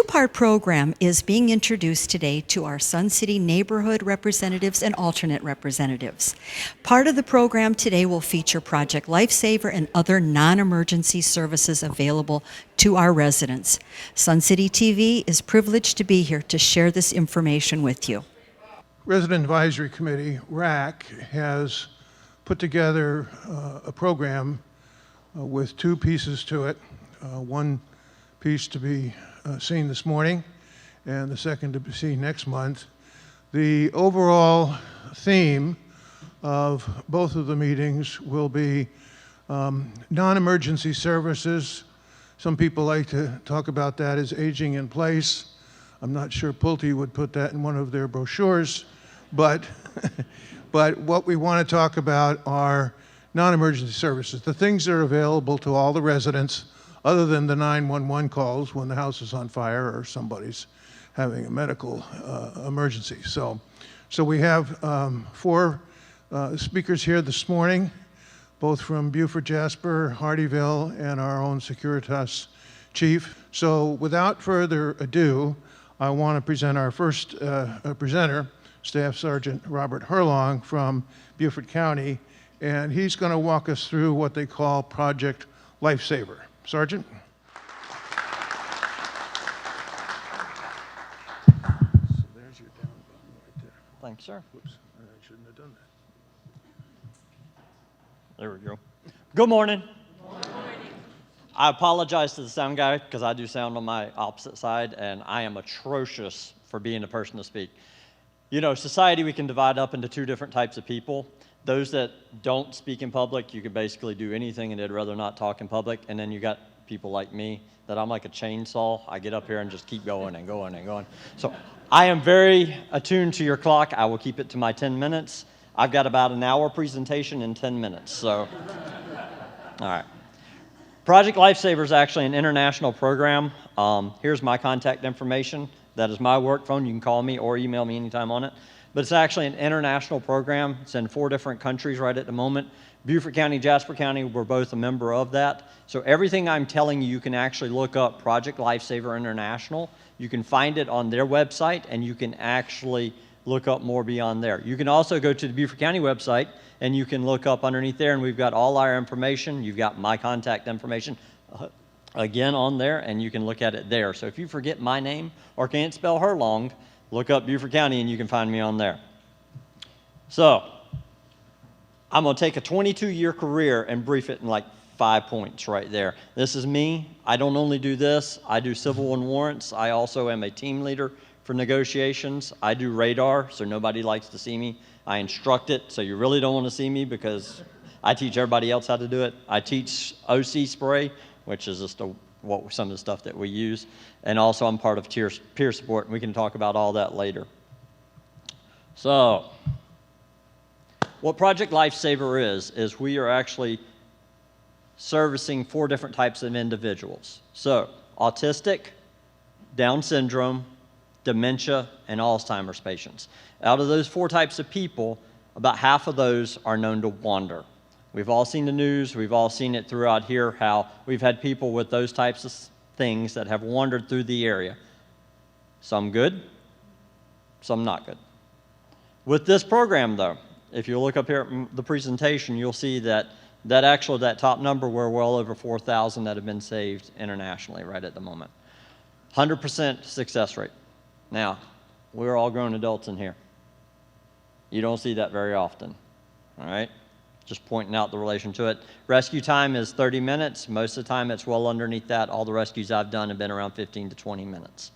two-part program is being introduced today to our Sun City neighborhood representatives and alternate representatives. Part of the program today will feature Project Lifesaver and other non-emergency services available to our residents. Sun City TV is privileged to be here to share this information with you. Resident Advisory Committee, RAC, has put together a program with two pieces to it. One piece to be seen this morning and the second to be seen next month. The overall theme of both of the meetings will be non-emergency services. Some people like to talk about that as aging in place. I'm not sure Pulte would put that in one of their brochures, but but what we want to talk about are non-emergency services, the things that are available to all the residents other than the 911 calls when the house is on fire or somebody's having a medical emergency. So we have four speakers here this morning, both from Beaufort, Jasper, Hardyville, and our own Securitas chief. So without further ado, I want to present our first presenter, Staff Sergeant Robert Herlong from Beaufort County, and he's going to walk us through what they call Project Lifesaver. Sergeant? So there's your down button right there. Thanks, sir. Whoops, I shouldn't have done that. There we go. Good morning. Good morning. I apologize to the sound guy because I do sound on my opposite side, and I am atrocious for being the person to speak. You know, society, we can divide up into two different types of people. Those that don't speak in public, you could basically do anything and they'd rather not talk in public. And then you got people like me that I'm like a chainsaw. I get up here and just keep going and going and going. So I am very attuned to your clock. I will keep it to my 10 minutes. I've got about an hour presentation in 10 minutes. So, all right. Project Lifesaver is actually an international program. Here's my contact information. That is my work phone. You can call me or email me anytime on it. But it's actually an international program. It's in 4 different countries right at the moment. Beaufort County, Jasper County, we're both a member of that. So everything I'm telling you, you can actually look up Project Lifesaver International. You can find it on their website, and you can actually look up more beyond there. You can also go to the Beaufort County website, and you can look up underneath there, and we've got all our information. You've got my contact information again on there, and you can look at it there. So if you forget my name or can't spell Herlong, look up Beaufort County and you can find me on there. So, I'm going to take a 22-year career and brief it in like 5 points right there. This is me. I don't only do this. I do civil and warrants. I also am a team leader for negotiations. I do radar, so nobody likes to see me. I instruct it, so you really don't want to see me because I teach everybody else how to do it. I teach OC spray, which is just some of the stuff that we use. And also I'm part of peer support, and we can talk about all that later. So, what Project Lifesaver is we are actually servicing 4 different types of individuals. So, autistic, Down syndrome, dementia, and Alzheimer's patients. Out of those 4 types of people, about half of those are known to wander. We've all seen the news, we've all seen it throughout here, how we've had people with those types of things that have wandered through the area. Some good, some not good. With this program though, if you look up here at the presentation, you'll see that that top number, we're well over 4,000 that have been saved internationally right at the moment. 100% success rate. Now, we're all grown adults in here. You don't see that very often, all right? Just pointing out the relation to it. Rescue time is 30 minutes. Most of the time it's well underneath that. All the rescues I've done have been around 15 to 20 minutes.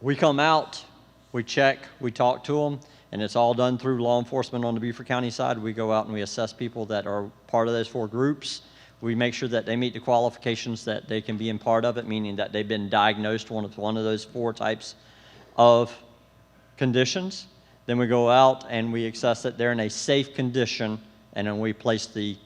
We come out, we check, we talk to them, and it's all done through law enforcement on the Beaufort County side. We go out and we assess people that are part of those 4 groups. We make sure that they meet the qualifications that they can be in part of it, meaning that they've been diagnosed with one of those 4 types of conditions. Then we go out and we assess that they're in a safe condition, and then we place the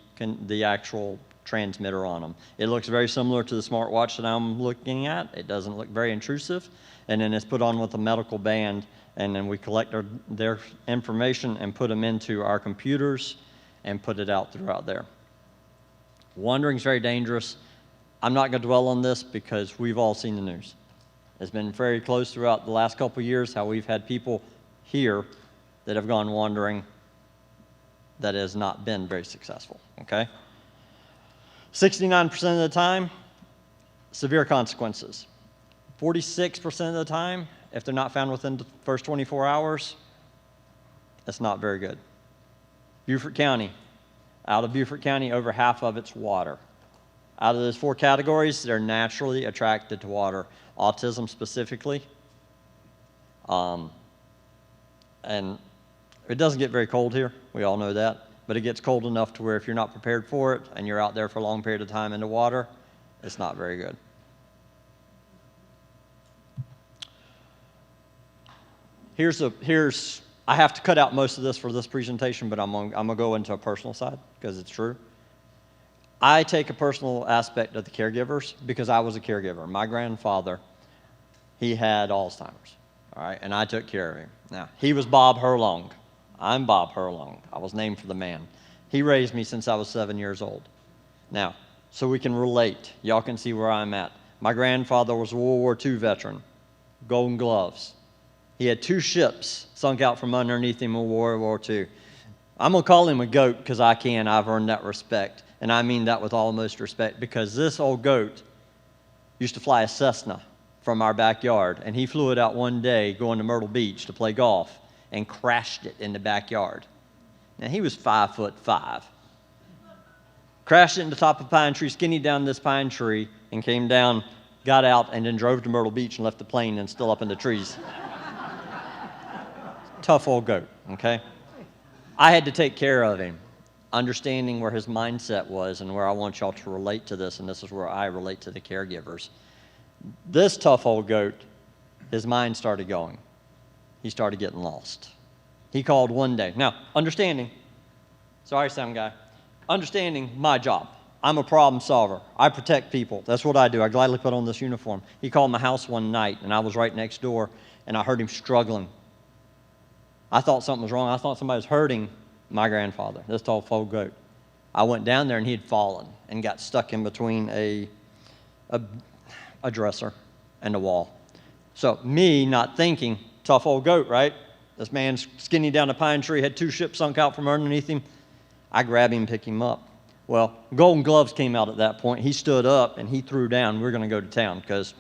actual transmitter on them. It looks very similar to the smartwatch that I'm looking at. It doesn't look very intrusive. And then it's put on with a medical band, and then we collect their information and put them into our computers and put it out throughout there. Wandering is very dangerous. I'm not going to dwell on this because we've all seen the news. It's been very close throughout the last couple of years how we've had people here that have gone wandering that has not been very successful, okay? 69% of the time, severe consequences. 46% of the time, if they're not found within the first 24 hours, it's not very good. Beaufort County. Out of Beaufort County, over half of it's water. Out of those 4 categories, they're naturally attracted to water. Autism specifically. And it doesn't get very cold here. We all know that. But it gets cold enough to where if you're not prepared for it and you're out there for a long period of time in the water, it's not very good. I have to cut out most of this for this presentation, but I'm gonna go into a personal side because it's true. I take a personal aspect of the caregivers because I was a caregiver. My grandfather, he had Alzheimer's, all right, and I took care of him. Now, he was Bob Herlong. I'm Bob Herlong. I was named for the man. He raised me since I was 7 years old. Now, so we can relate. Y'all can see where I'm at. My grandfather was a World War II veteran, Golden Gloves. He had 2 ships sunk out from underneath him in World War II. I'm going to call him a goat because I can. I've earned that respect. And I mean that with almost respect because this old goat used to fly a Cessna from our backyard. And he flew it out one day going to Myrtle Beach to play golf and crashed it in the backyard. Now, he was 5'5". Crashed it in the top of a pine tree, skinny down this pine tree, and came down, got out, and then drove to Myrtle Beach and left the plane and still up in the trees. Tough old goat, okay? I had to take care of him, understanding where his mindset was and where I want y'all to relate to this, and this is where I relate to the caregivers. This tough old goat, his mind started going. He started getting lost. He called one day. Now, understanding, sorry, sound guy, understanding my job. I'm a problem solver. I protect people. That's what I do. I gladly put on this uniform. He called my house one night, and I was right next door, and I heard him struggling. I thought something was wrong. I thought somebody was hurting my grandfather, this tall old goat. I went down there, and he had fallen and got stuck in between a dresser and a wall. So me not thinking, tough old goat, right? This man's skinny down a pine tree, had 2 ships sunk out from underneath him. I grab him and pick him up. Well, Golden Gloves came out at that point. He stood up and he threw down. We're going to go to town because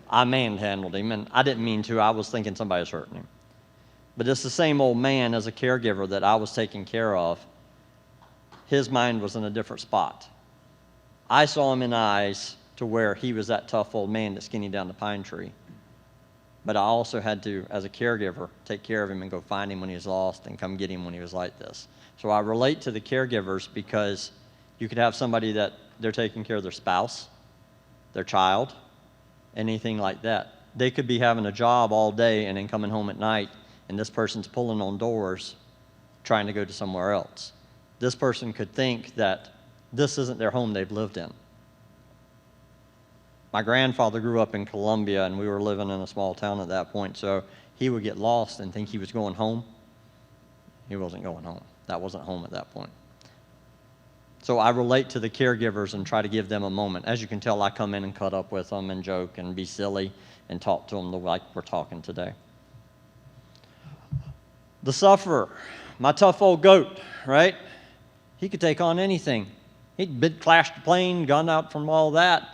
I manhandled him, and I didn't mean to. I was thinking somebody was hurting him. But it's the same old man as a caregiver that I was taking care of. His mind was in a different spot. I saw him in the eyes to where he was that tough old man that's skinny down the pine tree. But I also had to, as a caregiver, take care of him and go find him when he was lost and come get him when he was like this. So I relate to the caregivers because you could have somebody that they're taking care of their spouse, their child, anything like that. They could be having a job all day and then coming home at night, and this person's pulling on doors trying to go to somewhere else. This person could think that this isn't their home they've lived in. My grandfather grew up in Columbia, and we were living in a small town at that point, so he would get lost and think he was going home. He wasn't going home. That wasn't home at that point. So I relate to the caregivers and try to give them a moment. As you can tell, I come in and cut up with them and joke and be silly and talk to them like we're talking today. The sufferer, my tough old goat, right? He could take on anything. He'd clashed the plane, gone out from all that.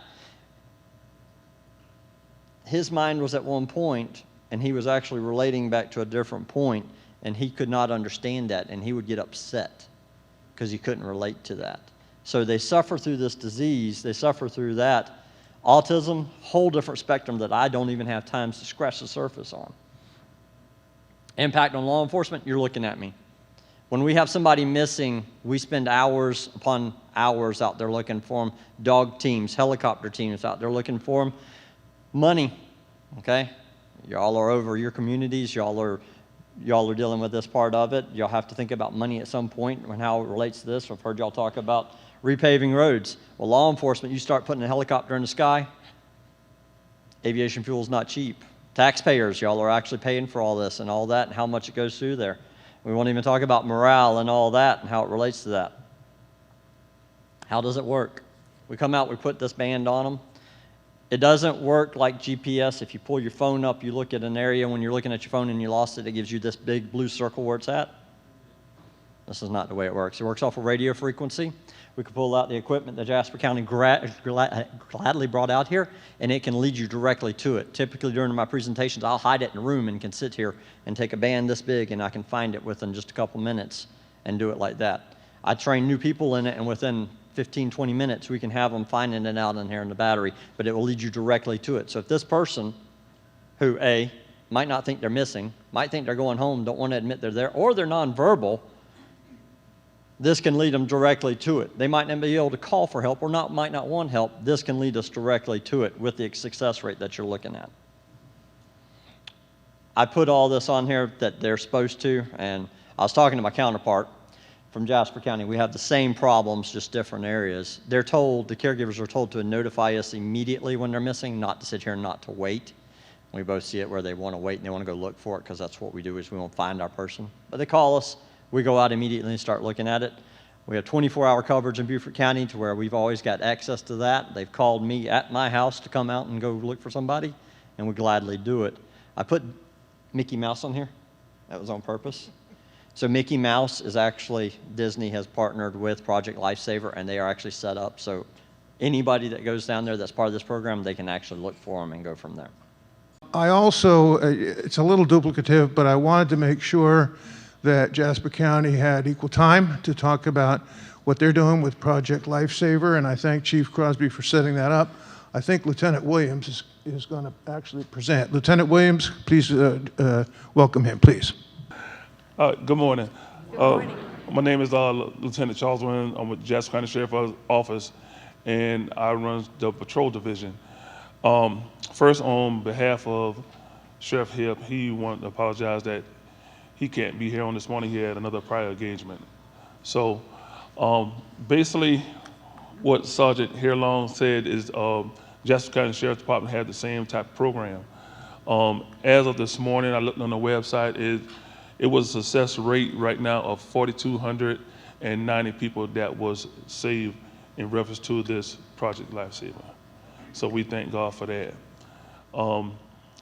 His mind was at one point, and he was actually relating back to a different point, and he could not understand that, and he would get upset because he couldn't relate to that. So they suffer through this disease. They suffer through that. Autism, whole different spectrum that I don't even have time to scratch the surface on. Impact on law enforcement, you're looking at me. When we have somebody missing, we spend hours upon hours out there looking for them. Dog teams, helicopter teams out there looking for them. Money, okay? Y'all are over your communities. Y'all are dealing with this part of it. Y'all have to think about money at some point and how it relates to this. I've heard y'all talk about repaving roads. Well, law enforcement, you start putting a helicopter in the sky, aviation fuel is not cheap. Taxpayers, y'all are actually paying for all this and all that and how much it goes through there. We won't even talk about morale and all that and how it relates to that. How does it work? We come out, we put this band on them. It doesn't work like GPS. If you pull your phone up, you look at an area, when you're looking at your phone and you lost it, it gives you this big blue circle where it's at. This is not the way it works. It works off a radio frequency. We can pull out the equipment that Jasper County gladly brought out here, and it can lead you directly to it. Typically during my presentations, I'll hide it in a room and can sit here and take a band this big, and I can find it within just a couple minutes and do it like that. I train new people in it, and within 15, 20 minutes, we can have them finding it out in here in the battery, but it will lead you directly to it. So if this person, who A, might not think they're missing, might think they're going home, don't want to admit they're there, or they're nonverbal, this can lead them directly to it. They might not be able to call for help or might not want help. This can lead us directly to it with the success rate that you're looking at. I put all this on here that they're supposed to, and I was talking to my counterpart from Jasper County. We have the same problems, just different areas. They're told, the caregivers are told to notify us immediately when they're missing, not to sit here and not to wait. We both see it where they want to wait and they want to go look for it, because that's what we do, is we want to find our person. But they call us. We go out immediately and start looking at it. We have 24-hour coverage in Beaufort County to where we've always got access to that. They've called me at my house to come out and go look for somebody, and we gladly do it. I put Mickey Mouse on here. That was on purpose. So Mickey Mouse is actually, Disney has partnered with Project Lifesaver, and they are actually set up. So anybody that goes down there that's part of this program, they can actually look for them and go from there. I also, it's a little duplicative, but I wanted to make sure that Jasper County had equal time to talk about what they're doing with Project Lifesaver, and I thank Chief Crosby for setting that up. I think Lieutenant Williams is going to actually present. Lieutenant Williams, please welcome him, please. Good morning. My name is Lieutenant Charles Williams. I'm with Jasper County Sheriff's Office, and I run the patrol division. First, on behalf of Sheriff Hipp, he wanted to apologize that he can't be here on this morning. He had another prior engagement. So basically what Sergeant Hairlong said is Jasper County Sheriff's Department had the same type of program. As of this morning, I looked on the website, it was a success rate right now of 4,290 people that was saved in reference to this Project Lifesaver. So we thank God for that.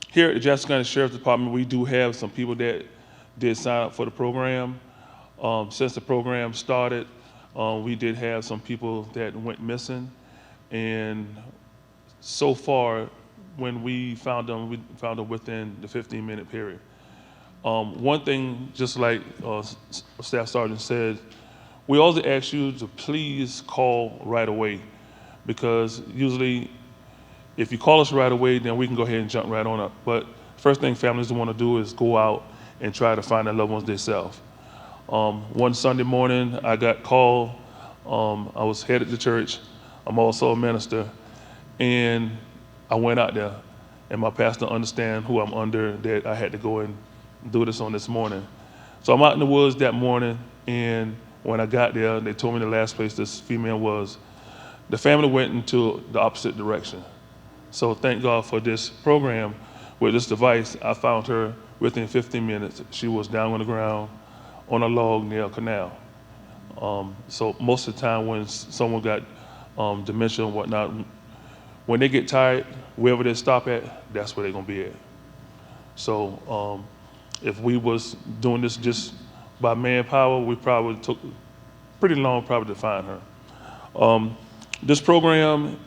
Here at the Jasper County Sheriff's Department, we do have some people that did sign up for the program. Since the program started, we did have some people that went missing, and so far, when we found them within the 15-minute period. One thing, just like Staff Sergeant said, we also ask you to please call right away, because usually if you call us right away, then we can go ahead and jump right on up. But first thing families want to do is go out and try to find their loved ones themselves. One Sunday morning, I got called. I was headed to church. I'm also a minister. And I went out there, and my pastor understand who I'm under, that I had to go and do this on this morning. So I'm out in the woods that morning, and when I got there, they told me the last place this female was. The family went into the opposite direction. So thank God for this program. With this device, I found her within 15 minutes. She was down on the ground on a log near a canal. So most of the time when someone got dementia and whatnot, when they get tired, wherever they stop at, that's where they're gonna be at. So if we was doing this just by manpower, we probably took pretty long probably to find her. This program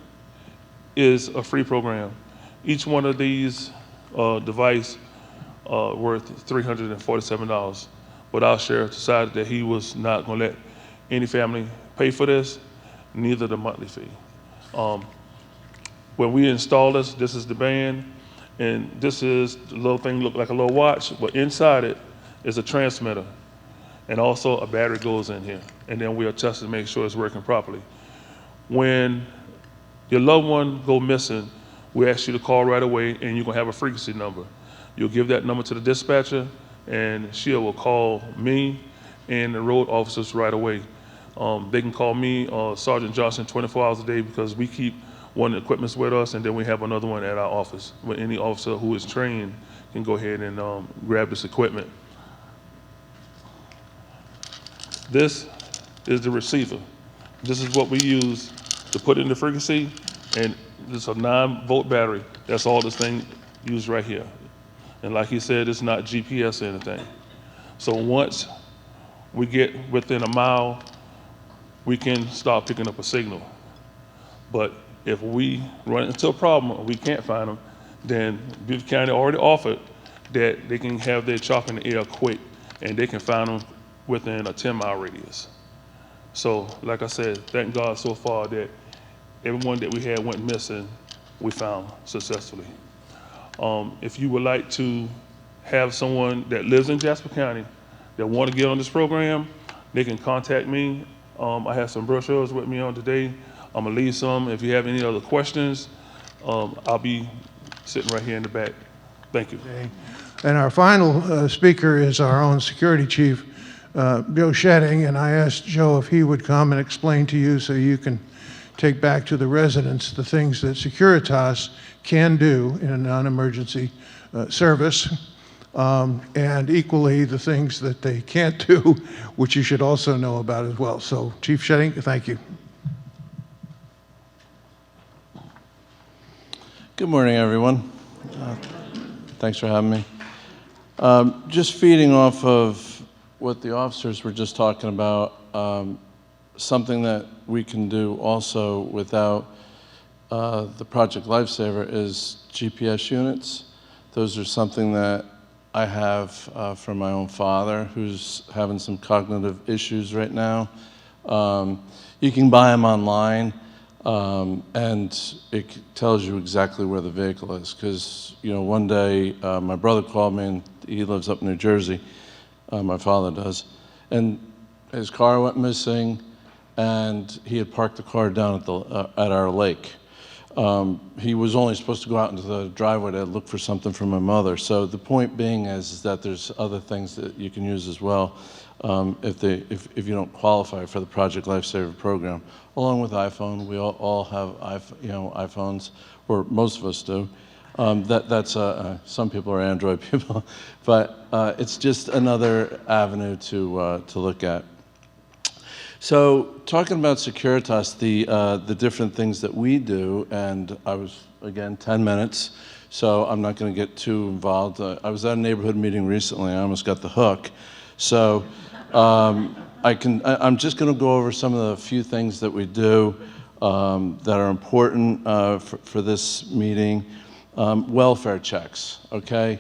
is a free program. Each one of these devices worth $347. But our sheriff decided that he was not gonna let any family pay for this, neither the monthly fee. When we install this is the band, and this is the little thing, look like a little watch, but inside it is a transmitter, and also a battery goes in here, and then we'll test it to make sure it's working properly. When your loved one go missing, we ask you to call right away, and you're gonna have a frequency number. You'll give that number to the dispatcher, and she will call me and the road officers right away. They can call me, Sergeant Johnson, 24 hours a day, because we keep one of the equipments with us, and then we have another one at our office, where any officer who is trained can go ahead and grab this equipment. This is the receiver. This is what we use to put in the frequency, and it's a 9-volt battery. That's all this thing used right here. And like he said, it's not GPS or anything. So once we get within a mile, we can start picking up a signal. But if we run into a problem or we can't find them, then Beaufort County already offered that they can have their chop in the air quick, and they can find them within a 10-mile radius. So like I said, thank God so far that everyone that we had went missing, we found successfully. If you would like to have someone that lives in Jasper County that want to get on this program, they can contact me. I have some brochures with me on today. I'm gonna leave some. If you have any other questions, I'll be sitting right here in the back. Thank you. Okay. And our final speaker is our own security chief, Joe Schetting, and I asked Joe if he would come and explain to you so you can take back to the residents the things that Securitas can do in a non-emergency service, and equally the things that they can't do, which you should also know about as well. So, Chief Schetting, thank you. Good morning, everyone. Thanks for having me. Just feeding off of what the officers were just talking about, something that we can do also without the Project Lifesaver is GPS units. Those are something that I have from my own father, who's having some cognitive issues right now. You can buy them online, and it tells you exactly where the vehicle is. Because, you know, one day my brother called me, and he lives up in New Jersey, my father does, and his car went missing, and he had parked the car down at our lake. He was only supposed to go out into the driveway to look for something for my mother. So the point being is that there's other things that you can use as well if you don't qualify for the Project Lifesaver program. Along with iPhone, we all have iPhones, or most of us do. Some people are Android people, but it's just another avenue to look at. So talking about Securitas, the different things that we do, and I was, again, 10 minutes, so I'm not going to get too involved. I was at a neighborhood meeting recently. I almost got the hook. So I'm just going to go over some of the few things that we do that are important for this meeting. Welfare checks, okay?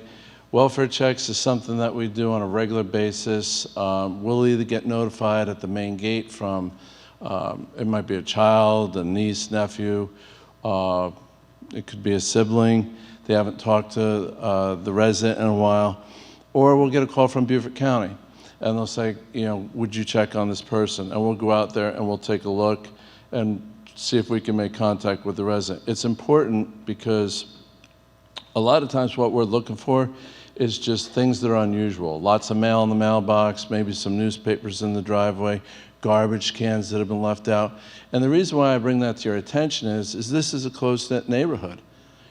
Welfare checks is something that we do on a regular basis. We'll either get notified at the main gate from, it might be a child, a niece, nephew, it could be a sibling. They haven't talked to the resident in a while. Or we'll get a call from Beaufort County, and they'll say, you know, would you check on this person? And we'll go out there and we'll take a look and see if we can make contact with the resident. It's important because a lot of times what we're looking for is just things that are unusual. Lots of mail in the mailbox, maybe some newspapers in the driveway, garbage cans that have been left out. And the reason why I bring that to your attention is this is a close-knit neighborhood.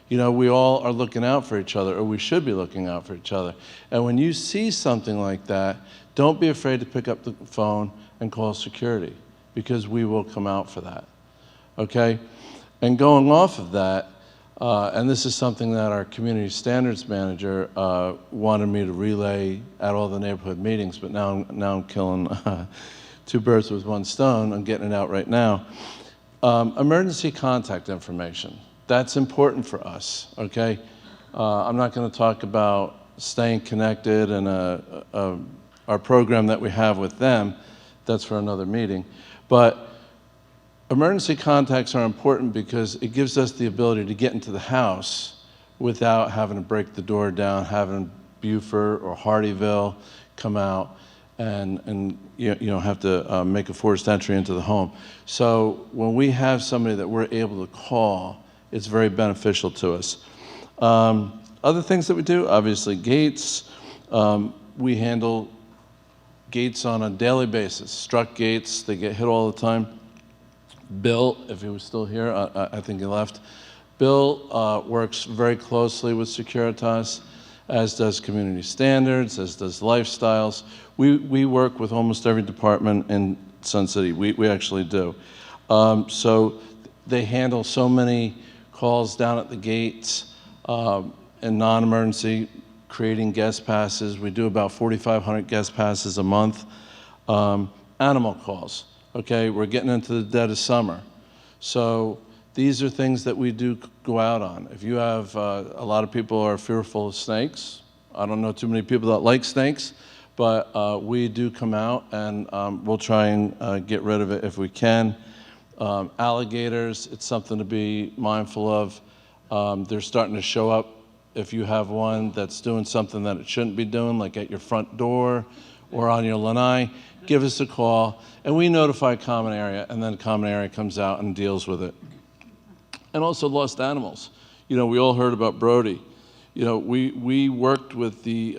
You know, we all are looking out for each other, or we should be looking out for each other. And when you see something like that, don't be afraid to pick up the phone and call security, because we will come out for that, okay? And going off of that, and this is something that our community standards manager wanted me to relay at all the neighborhood meetings, but now I'm killing two birds with one stone. I'm getting it out right now. Emergency contact information. That's important for us, okay? I'm not going to talk about staying connected and our program that we have with them. That's for another meeting. But emergency contacts are important because it gives us the ability to get into the house without having to break the door down, having Beaufort or Hardyville come out and you know, have to make a forced entry into the home. So when we have somebody that we're able to call, it's very beneficial to us. Other things that we do, obviously gates. We handle gates on a daily basis. Struck gates, they get hit all the time. Bill, if he was still here, I think he left. Bill works very closely with Securitas, as does Community Standards, as does Lifestyles. We work with almost every department in Sun City. We actually do. So They handle so many calls down at the gates and non-emergency, creating guest passes. We do about 4,500 guest passes a month. Animal calls, okay? We're getting into the dead of summer. So these are things that we do go out on. If you have, a lot of people are fearful of snakes. I don't know too many people that like snakes, but we do come out and we'll try and get rid of it if we can. Alligators, it's something to be mindful of. They're starting to show up if you have one that's doing something that it shouldn't be doing, like at your front door or on your lanai. Give us a call, and we notify Common Area, and then Common Area comes out and deals with it. And also lost animals. You know, we all heard about Brody. You know, we worked with the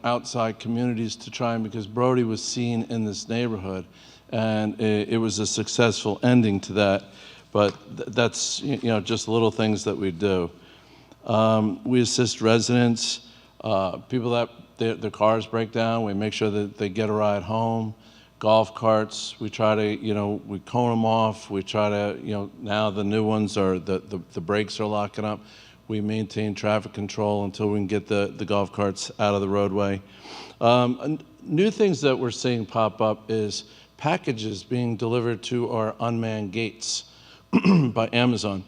outside communities to try, and because Brody was seen in this neighborhood, and it was a successful ending to that. But that's just little things that we do. We assist residents, people that their cars break down. We make sure that they get a ride home. Golf carts, we try to, we cone them off. We try to, now the new ones are, the brakes are locking up. We maintain traffic control until we can get the golf carts out of the roadway. New things that we're seeing pop up is packages being delivered to our unmanned gates by Amazon.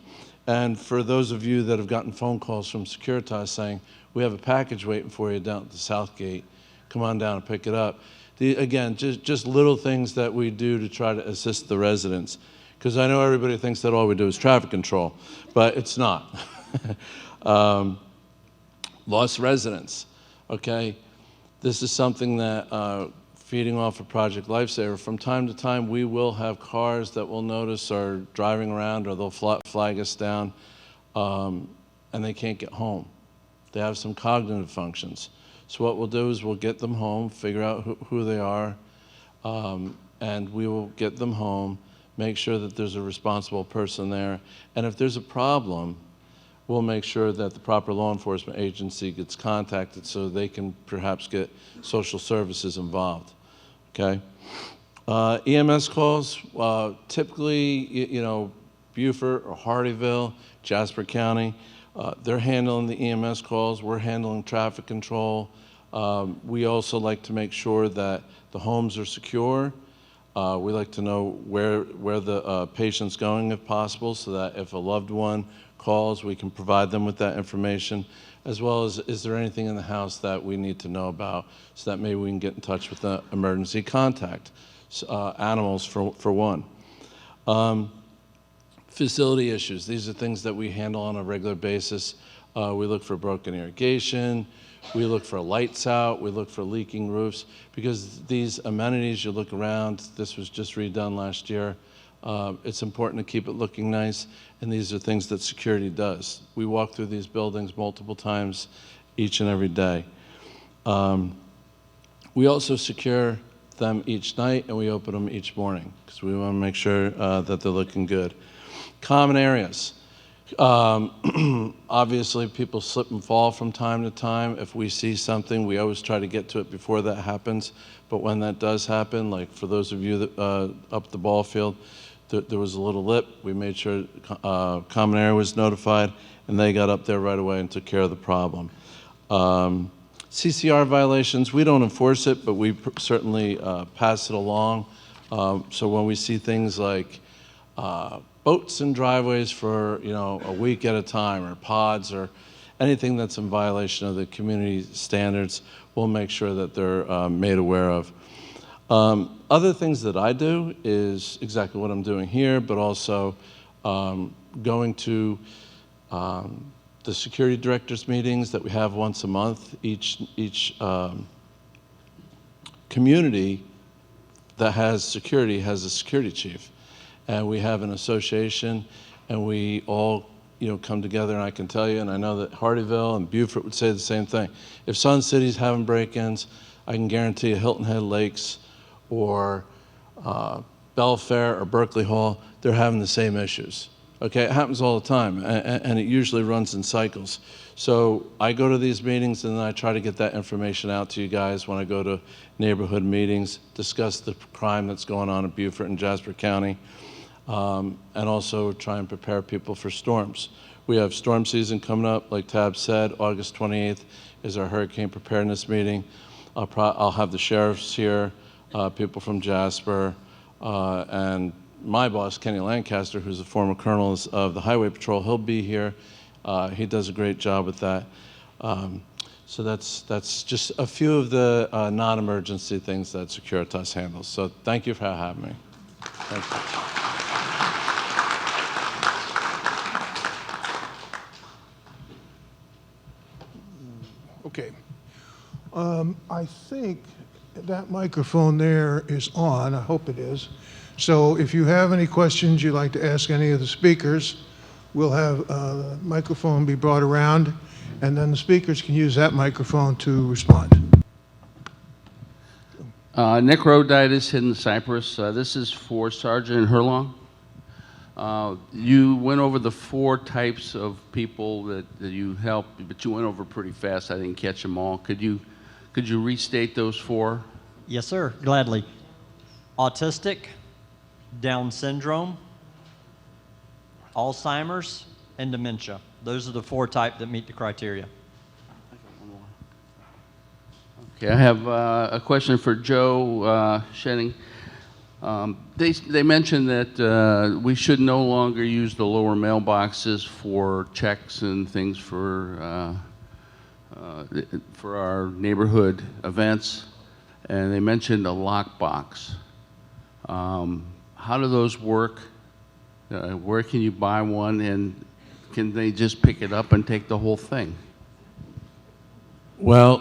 And for those of you that have gotten phone calls from Securitas saying, we have a package waiting for you down at the south gate, come on down and pick it up. Again, just little things that we do to try to assist the residents. Because I know everybody thinks that all we do is traffic control, but it's not. Lost residents, okay? This is something that, feeding off of Project Lifesaver, from time to time we will have cars that we'll notice are driving around, or they'll flag us down, and they can't get home. They have some cognitive functions. So what we'll do is we'll get them home, figure out who they are, and we will get them home, make sure that there's a responsible person there. And if there's a problem, we'll make sure that the proper law enforcement agency gets contacted so they can perhaps get social services involved, okay? EMS calls, typically, Beaufort or Hardyville, Jasper County, they're handling the EMS calls. We're handling traffic control. We also like to make sure that the homes are secure. We like to know where the patient's going if possible, so that if a loved one calls, we can provide them with that information, as well as is there anything in the house that we need to know about, so that maybe we can get in touch with the emergency contact, animals for one. Facility issues, these are things that we handle on a regular basis. We look for broken irrigation, we look for lights out, we look for leaking roofs, because these amenities, you look around, this was just redone last year. It's important to keep it looking nice, and these are things that security does. We walk through these buildings multiple times each and every day. We also secure them each night, and we open them each morning, because we want to make sure that they're looking good. Common areas. Obviously, people slip and fall from time to time. If we see something, we always try to get to it before that happens. But when that does happen, like for those of you that, up the ball field, there was a little lip. We made sure Common Area was notified, and they got up there right away and took care of the problem. CCR violations, we don't enforce it, but we certainly pass it along. So when we see things like boats in driveways for a week at a time, or pods, or anything that's in violation of the community standards, we'll make sure that they're made aware of. Other things that I do is exactly what I'm doing here, but also going to the security directors meetings that we have once a month. Each community that has security has a security chief. And we have an association, and we all come together, and I can tell you, and I know that Hardyville and Beaufort would say the same thing. If Sun City's having break-ins, I can guarantee you Hilton Head Lakes or Belfair or Berkeley Hall, they're having the same issues. Okay, it happens all the time, and it usually runs in cycles. So I go to these meetings, and then I try to get that information out to you guys when I go to neighborhood meetings, discuss the crime that's going on in Beaufort and Jasper County. and also try and prepare people for storms. We have storm season coming up, like Tab said. August 28th is our hurricane preparedness meeting. I'll have the sheriffs here, people from Jasper, and my boss, Kenny Lancaster, who's a former colonel of the Highway Patrol. He'll be here. He does a great job with that. So that's just a few of the non-emergency things that Securitas handles. So thank you for having me. Thank you. Okay. I think that microphone there is on. I hope it is. So if you have any questions you'd like to ask any of the speakers, we'll have a microphone be brought around, and then the speakers can use that microphone to respond. Nick Roditis, Hidden Cypress. This is for Sergeant Herlong. You went over the 4 types of people that you help, but you went over pretty fast. I didn't catch them all. Could you restate those 4? Yes, sir, gladly. Autistic, Down syndrome, Alzheimer's, and dementia. Those are the 4 types that meet the criteria. Okay, I have a question for Joe Schetting. They mentioned that we should no longer use the lower mailboxes for checks and things for our neighborhood events, and they mentioned a lockbox. How do those work? Where can you buy one, and can they just pick it up and take the whole thing? Well,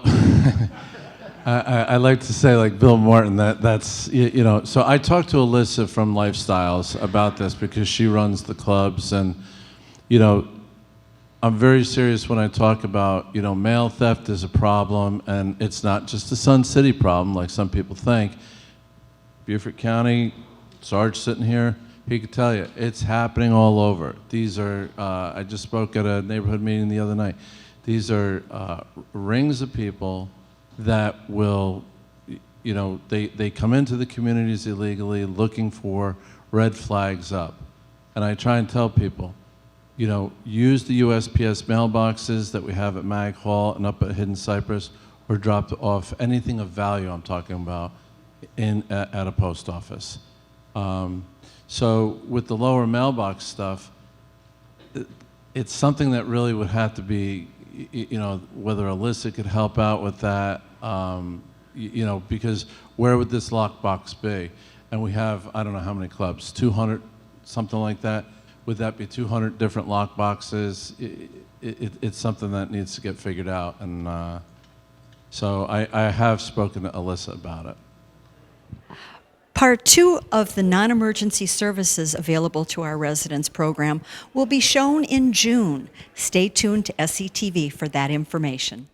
I like to say, like Bill Martin, that's, you know, so I talked to Alyssa from Lifestyles about this because she runs the clubs, and, you know, I'm very serious when I talk about, you know, mail theft is a problem, and it's not just a Sun City problem like some people think. Beaufort County, Sarge sitting here, he could tell you, it's happening all over. These are, I just spoke at a neighborhood meeting the other night. These are rings of people that will, you know, they come into the communities illegally looking for red flags up. And I try and tell people, you know, use the USPS mailboxes that we have at Mag Hall and up at Hidden Cypress, or drop off anything of value I'm talking about at a post office. So with the lower mailbox stuff, it's something that really would have to be, you know, whether Alyssa could help out with that, you know, because where would this lockbox be? And we have, I don't know how many clubs, 200, something like that. Would that be 200 different lockboxes? It's something that needs to get figured out. And so I have spoken to Alyssa about it. Part 2 of the non-emergency services available to our residents program will be shown in June. Stay tuned to SCTV for that information.